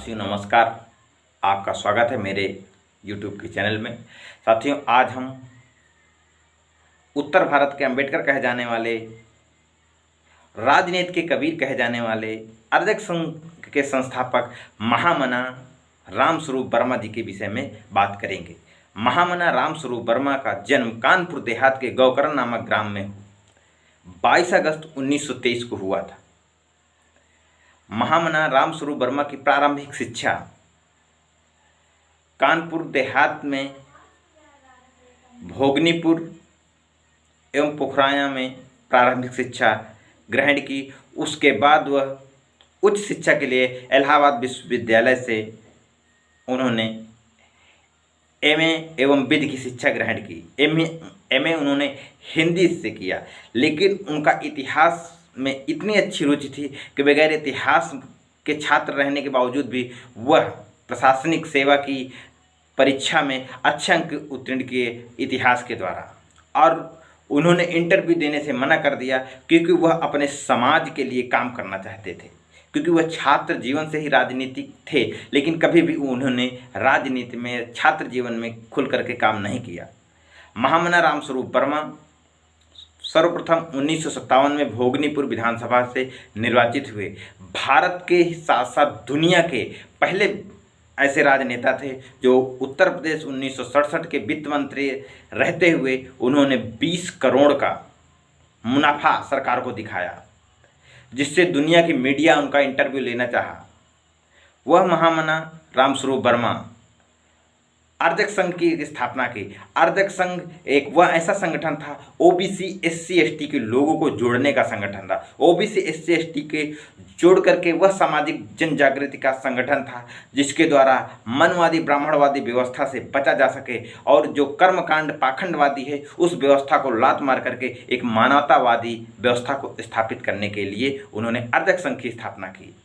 साथियों नमस्कार। आपका स्वागत है मेरे YouTube के चैनल में। साथियों आज हम उत्तर भारत के अंबेडकर कहे जाने वाले, राजनीति के कबीर कहे जाने वाले आरएसएस संघ के संस्थापक महामना रामस्वरूप वर्मा जी के विषय में बात करेंगे। महामना रामस्वरूप वर्मा का जन्म कानपुर देहात के गौकरण नामक ग्राम में 22 अगस्त 1923 को हुआ था। महामना रामस्वरूप वर्मा की प्रारंभिक शिक्षा कानपुर देहात में भोगनीपुर एवं पोखराया में प्रारंभिक शिक्षा ग्रहण की। उसके बाद वह उच्च शिक्षा के लिए इलाहाबाद विश्वविद्यालय से उन्होंने एमए एवं विधि की शिक्षा ग्रहण की। एमए उन्होंने हिंदी से किया, लेकिन उनका इतिहास में इतनी अच्छी रुचि थी कि बगैर इतिहास के छात्र रहने के बावजूद भी वह प्रशासनिक सेवा की परीक्षा में अच्छे अंक उत्तीर्ण किए इतिहास के द्वारा। और उन्होंने इंटरव्यू देने से मना कर दिया क्योंकि वह अपने समाज के लिए काम करना चाहते थे, क्योंकि वह छात्र जीवन से ही राजनीतिक थे, लेकिन कभी भी उन्होंने राजनीति में छात्र जीवन में खुल करके काम नहीं किया। महामना रामस्वरूप वर्मा सर्वप्रथम 1957 में भोगनीपुर विधानसभा से निर्वाचित हुए। भारत के साथ साथ दुनिया के पहले ऐसे राजनेता थे जो उत्तर प्रदेश 1967 के वित्त मंत्री रहते हुए उन्होंने 20 करोड़ का मुनाफा सरकार को दिखाया, जिससे दुनिया की मीडिया उनका इंटरव्यू लेना चाहा। वह महामना रामस्वरूप वर्मा आरएसएस संघ की स्थापना की। आरएसएस संघ एक वह ऐसा संगठन था, ओबीसी एससी एसटी के लोगों को जोड़ने का संगठन था। ओबीसी एससी एसटी के जोड़ करके वह सामाजिक जन जागृति का संगठन था, जिसके द्वारा मनवादी ब्राह्मणवादी व्यवस्था से बचा जा सके और जो कर्मकांड पाखंडवादी है उस व्यवस्था को लात मार करके एक मानवतावादी व्यवस्था को स्थापित करने के लिए उन्होंने आरएसएस संघ की स्थापना की।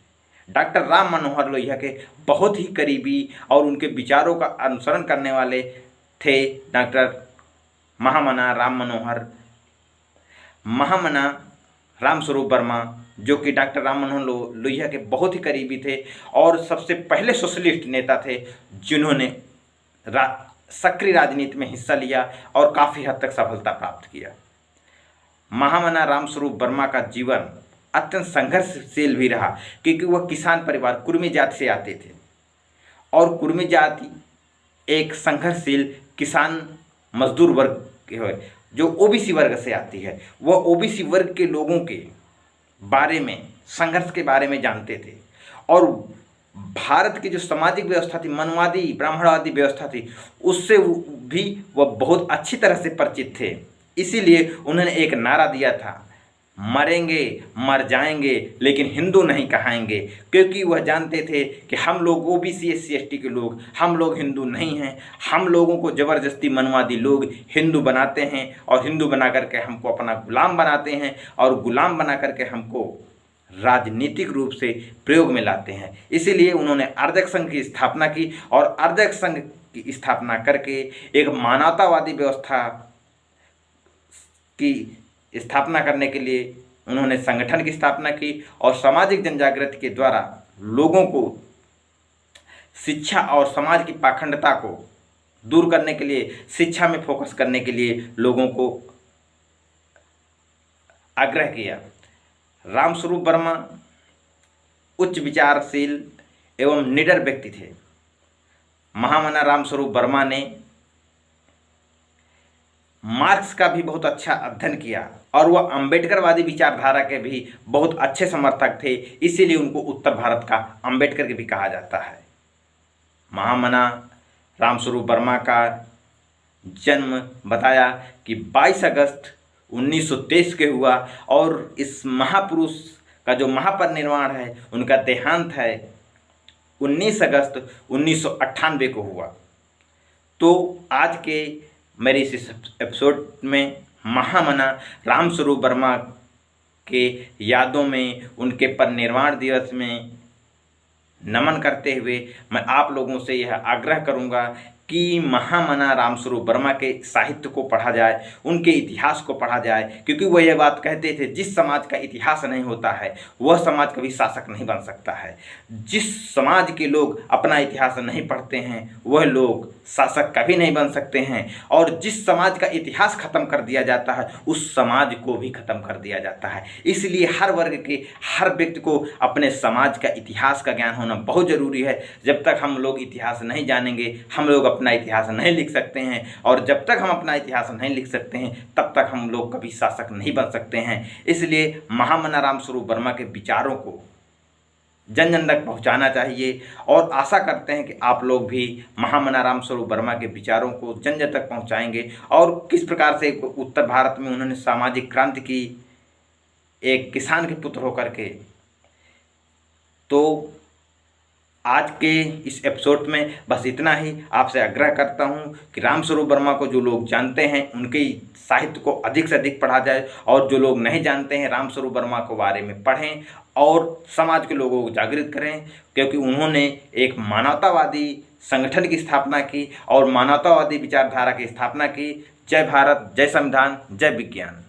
डॉक्टर राम मनोहर लोहिया के बहुत ही करीबी और उनके विचारों का अनुसरण करने वाले थे डॉक्टर महामना रामस्वरूप वर्मा, जो कि डॉक्टर राम मनोहर लोहिया के बहुत ही करीबी थे और सबसे पहले सोशलिस्ट नेता थे जिन्होंने सक्रिय राजनीति में हिस्सा लिया और काफ़ी हद तक सफलता प्राप्त किया। महामना रामस्वरूप वर्मा का जीवन अत्यंत संघर्षशील भी रहा, क्योंकि वह किसान परिवार कुर्मी जाति से आते थे और कुर्मी जाति एक संघर्षशील किसान मजदूर वर्ग है जो ओबीसी वर्ग से आती है। वह ओबीसी वर्ग के लोगों के बारे में, संघर्ष के बारे में जानते थे और भारत की जो सामाजिक व्यवस्था थी, मनवादी ब्राह्मणवादी व्यवस्था थी, उससे भी वह बहुत अच्छी तरह से परिचित थे। इसीलिए उन्होंने एक नारा दिया था, मरेंगे मर जाएंगे लेकिन हिंदू नहीं कहाएंगे, क्योंकि वह जानते थे कि हम लोग ओबीसी एससी एसटी के लोग, हम लोग हिंदू नहीं हैं। हम लोगों को ज़बरदस्ती मनवादी लोग हिंदू बनाते हैं और हिंदू बना करके हमको अपना गुलाम बनाते हैं और गुलाम बना करके हमको राजनीतिक रूप से प्रयोग में लाते हैं। इसीलिए उन्होंने आरएसएस संघ की स्थापना की और आरएसएस संघ की स्थापना करके एक मानवतावादी व्यवस्था की स्थापना करने के लिए उन्होंने संगठन की स्थापना की और सामाजिक जनजागृति के द्वारा लोगों को शिक्षा और समाज की पाखंडता को दूर करने के लिए, शिक्षा में फोकस करने के लिए लोगों को आग्रह किया। रामस्वरूप वर्मा उच्च विचारशील एवं निडर व्यक्ति थे। महामना रामस्वरूप वर्मा ने मार्क्स का भी बहुत अच्छा अध्ययन किया और वह अंबेडकरवादी विचारधारा के भी बहुत अच्छे समर्थक थे, इसीलिए उनको उत्तर भारत का अंबेडकर भी कहा जाता है। महामना रामस्वरूप वर्मा का जन्म बताया कि 22 अगस्त 1923 के हुआ और इस महापुरुष का जो महापरिनिर्वाण है, उनका देहांत है 19 अगस्त 1998 को हुआ। तो आज के मेरे इस एपिसोड में महामना रामस्वरूप वर्मा के यादों में, उनके परिनिर्वाण दिवस में नमन करते हुए मैं आप लोगों से यह आग्रह करूंगा कि महामना रामस्वरूप वर्मा के साहित्य को पढ़ा जाए, उनके इतिहास को पढ़ा जाए, क्योंकि वह यह बात कहते थे, जिस समाज का इतिहास नहीं होता है वह समाज कभी शासक नहीं बन सकता है। जिस समाज के लोग अपना इतिहास नहीं पढ़ते हैं वह लोग शासक कभी नहीं बन सकते हैं, और जिस समाज का इतिहास खत्म कर दिया जाता है उस समाज को भी खत्म कर दिया जाता है। इसलिए हर वर्ग के हर व्यक्ति को अपने समाज का इतिहास का ज्ञान होना बहुत ज़रूरी है। जब तक हम लोग इतिहास नहीं जानेंगे हम लोग अपना इतिहास नहीं लिख सकते हैं, और जब तक हम अपना इतिहास नहीं लिख सकते हैं तब तक हम लोग कभी शासक नहीं बन सकते हैं। इसलिए महामना रामस्वरूप वर्मा के विचारों को जन जन तक पहुँचाना चाहिए, और आशा करते हैं कि आप लोग भी महामना रामस्वरूप वर्मा के विचारों को जन जन तक पहुँचाएंगे, और किस प्रकार से उत्तर भारत में उन्होंने सामाजिक क्रांति की एक किसान के पुत्र होकर के। तो आज के इस एपिसोड में बस इतना ही। आपसे आग्रह करता हूं कि रामस्वरूप वर्मा को जो लोग जानते हैं उनके साहित्य को अधिक से अधिक पढ़ा जाए, और जो लोग नहीं जानते हैं रामस्वरूप वर्मा के बारे में पढ़ें और समाज के लोगों को जागृत करें, क्योंकि उन्होंने एक मानवतावादी संगठन की स्थापना की और मानवतावादी विचारधारा की स्थापना की। जय भारत, जय संविधान, जय विज्ञान।